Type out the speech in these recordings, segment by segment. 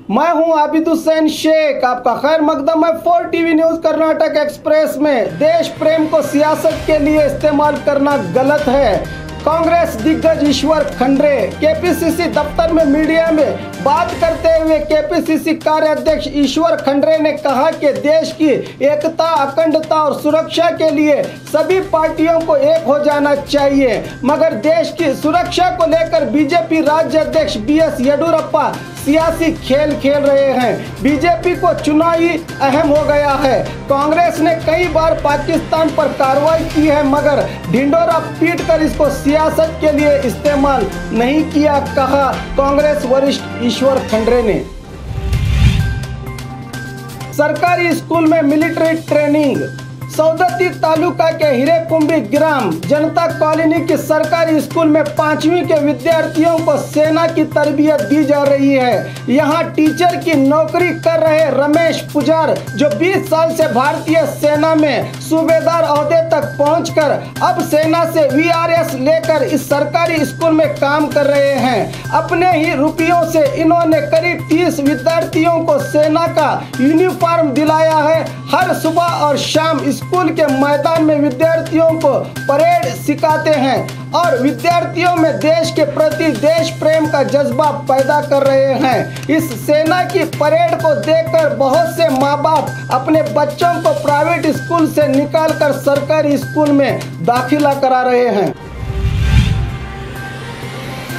मैं हूं आबिद हुसैन शेख, आपका खैर मकदम है 4 टीवी न्यूज कर्नाटक एक्सप्रेस में। देश प्रेम को सियासत के लिए इस्तेमाल करना गलत है। कांग्रेस दिग्गज ईश्वर खंड्रे केपीसीसी दफ्तर में मीडिया में बात करते हुए केपीसीसी कार्याध्यक्ष ईश्वर खंड्रे ने कहा कि देश की एकता, अखंडता और सुरक्षा के लिए सभी पार्टियों को एक हो जाना चाहिए, मगर देश की सुरक्षा को लेकर बीजेपी राज्य अध्यक्ष बीएस येडियुरप्पा सियासी खेल खेल रहे हैं। बीजेपी को चुनाव ही अहम हो गया है। कांग्रेस ने कई बार पाकिस्तान पर कार्रवाई की है, मगर ढिंडोरा पीटकर इसको सियासत के लिए इस्तेमाल नहीं किया, कहा कांग्रेस वरिष्ठ ईश्वर खंड्रे ने। सरकारी स्कूल में मिलिट्री ट्रेनिंग। सौदत्ती तालुका के हिरेकुंभी ग्राम जनता कॉलोनी की सरकारी स्कूल में 5वीं के विद्यार्थियों को सेना की तरबियत दी जा रही है। यहां टीचर की नौकरी कर रहे रमेश पुजार, जो 20 साल से भारतीय सेना में सूबेदार ओहदे तक पहुंचकर अब सेना से वीआरएस लेकर इस सरकारी स्कूल में काम कर रहे हैं। अपने ही रुपयों से इन्होंने करीब 30 विद्यार्थियों को सेना का यूनिफॉर्म दिलाया है। हर सुबह और शाम स्कूल के मैदान में विद्यार्थियों को परेड सिखाते हैं और विद्यार्थियों में देश के प्रति देश प्रेम का जज्बा पैदा कर रहे हैं। इस सेना की परेड को देखकर बहुत से माँ बाप अपने बच्चों को प्राइवेट स्कूल से निकालकर सरकारी स्कूल में दाखिला करा रहे हैं।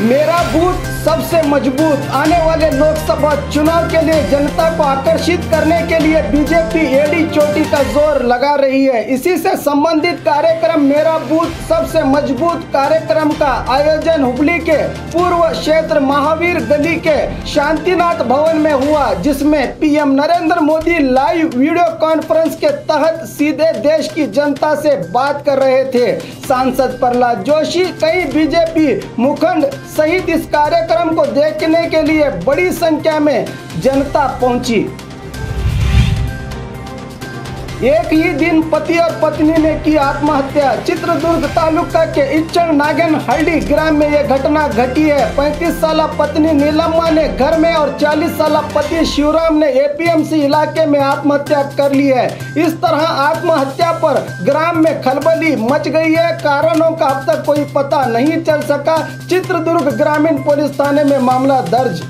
मेरा बूथ सबसे मजबूत। आने वाले लोकसभा चुनाव के लिए जनता को आकर्षित करने के लिए बीजेपी एड़ी चोटी का जोर लगा रही है। इसी से संबंधित कार्यक्रम मेरा बूथ सबसे मजबूत कार्यक्रम का आयोजन हुबली के पूर्व क्षेत्र महावीर गली के शांतिनाथ भवन में हुआ, जिसमें PM Narendra Modi live video conference के तहत सीधे देश की जनता से बात कर रहे थे। सांसद प्रहलाद जोशी, कई बीजेपी मुखंड सहित इस कार्यक्रम को देखने के लिए बड़ी संख्या में जनता पहुंची। एक ही दिन पति और पत्नी ने की आत्महत्या। चित्रदुर्ग तालुका के इच्चड़ नागेनहल्ली ग्राम में यह घटना घटी है। 35 साल पत्नी नीलम्मा ने घर में और 40 साल पति शिवराम ने एपीएमसी इलाके में आत्महत्या कर ली है। इस तरह आत्महत्या पर ग्राम में खलबली मच गई है। कारणों का अब तक कोई पता नहीं चल सका। चित्रदुर्ग ग्रामीण पुलिस थाने में मामला दर्ज।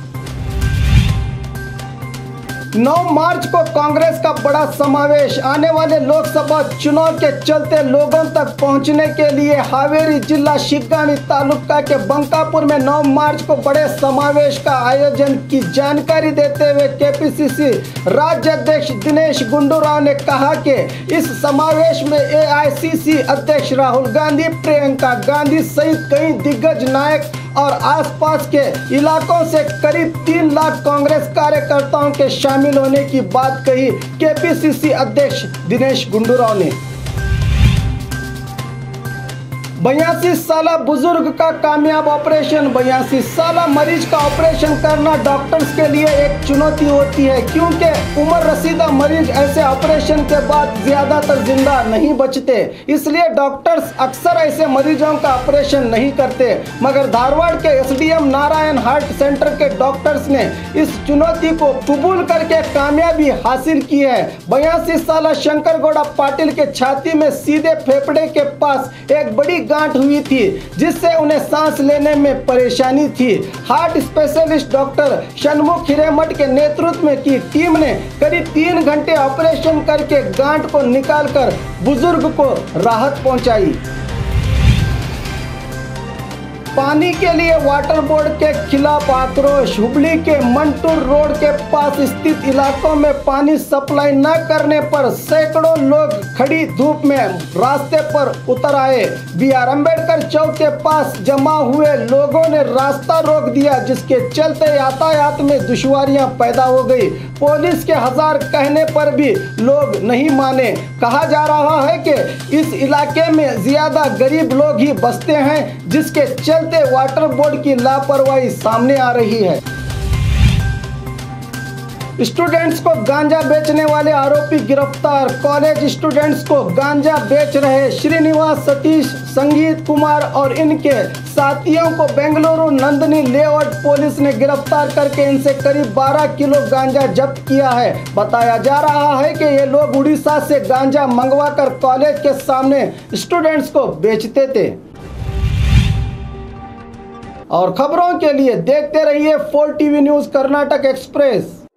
9 मार्च को कांग्रेस का बड़ा समावेश। आने वाले लोकसभा चुनाव के चलते लोगों तक पहुंचने के लिए हावेरी जिला शिग्गांवी तालुका के बंकापुर में 9 मार्च को बड़े समावेश का आयोजन की जानकारी देते हुए केपीसीसी राज्य अध्यक्ष दिनेश गुंडूराव ने कहा कि इस समावेश में एआईसीसी अध्यक्ष राहुल गांधी, प्रियंका गांधी सहित कई दिग्गज नायक और आसपास के इलाकों से करीब 3 लाख कांग्रेस कार्यकर्ताओं के शामिल होने की बात कही केपीसीसी अध्यक्ष दिनेश गुंडूराव ने। 82 साल बुजुर्ग का कामयाब ऑपरेशन। 82 साल मरीज का ऑपरेशन करना डॉक्टर्स के लिए एक चुनौती होती है, क्योंकि उम्र रसीदा मरीज ऐसे ऑपरेशन के बाद ज्यादातर जिंदा नहीं बचते। इसलिए डॉक्टर्स अक्सर ऐसे मरीजों का ऑपरेशन नहीं करते, मगर धारवाड़ के एसडीएम नारायण हार्ट सेंटर के डॉक्टर्स ने इस चुनौती को कबूल करके कामयाबी हासिल की है। 82 साल शंकर गौड़ा पाटिल के छाती में सीधे फेफड़े के पास एक बड़ी गांठ हुई थी, जिससे उन्हें सांस लेने में परेशानी थी। Heart specialist doctor Shanmukh Hiremath के नेतृत्व में की टीम ने करीब 3 घंटे ऑपरेशन करके गांठ को निकालकर बुजुर्ग को राहत पहुंचाई। पानी के लिए वाटर बोर्ड के खिलाफ आक्रोश। हुबली के मंटूर रोड के पास स्थित इलाकों में पानी सप्लाई न करने पर सैकड़ों लोग खड़ी धूप में रास्ते पर उतर आए। BR अम्बेडकर चौक के पास जमा हुए लोगों ने रास्ता रोक दिया, जिसके चलते यातायात में दुश्वारियां पैदा हो गई। पुलिस के 1000 कहने पर भी लोग नहीं माने। कहा जा रहा है कि इस इलाके में ज्यादा गरीब लोग ही बसते हैं, जिसके चलते वाटर बोर्ड की लापरवाही सामने आ रही है। स्टूडेंट्स को गांजा बेचने वाले आरोपी गिरफ्तार। कॉलेज स्टूडेंट्स को गांजा बेच रहे श्रीनिवास, सतीश, संगीत कुमार और इनके साथियों को बेंगलुरु नंदनी लेआउट पुलिस ने गिरफ्तार करके इनसे करीब 12 किलो गांजा जब्त किया है। बताया जा रहा है कि ये लोग उड़ीसा से गांजा मंगवाकर कॉलेज के सामने स्टूडेंट्स को बेचते थे। और खबरों के लिए देखते रहिए 4 टीवी न्यूज़ कर्नाटक एक्सप्रेस।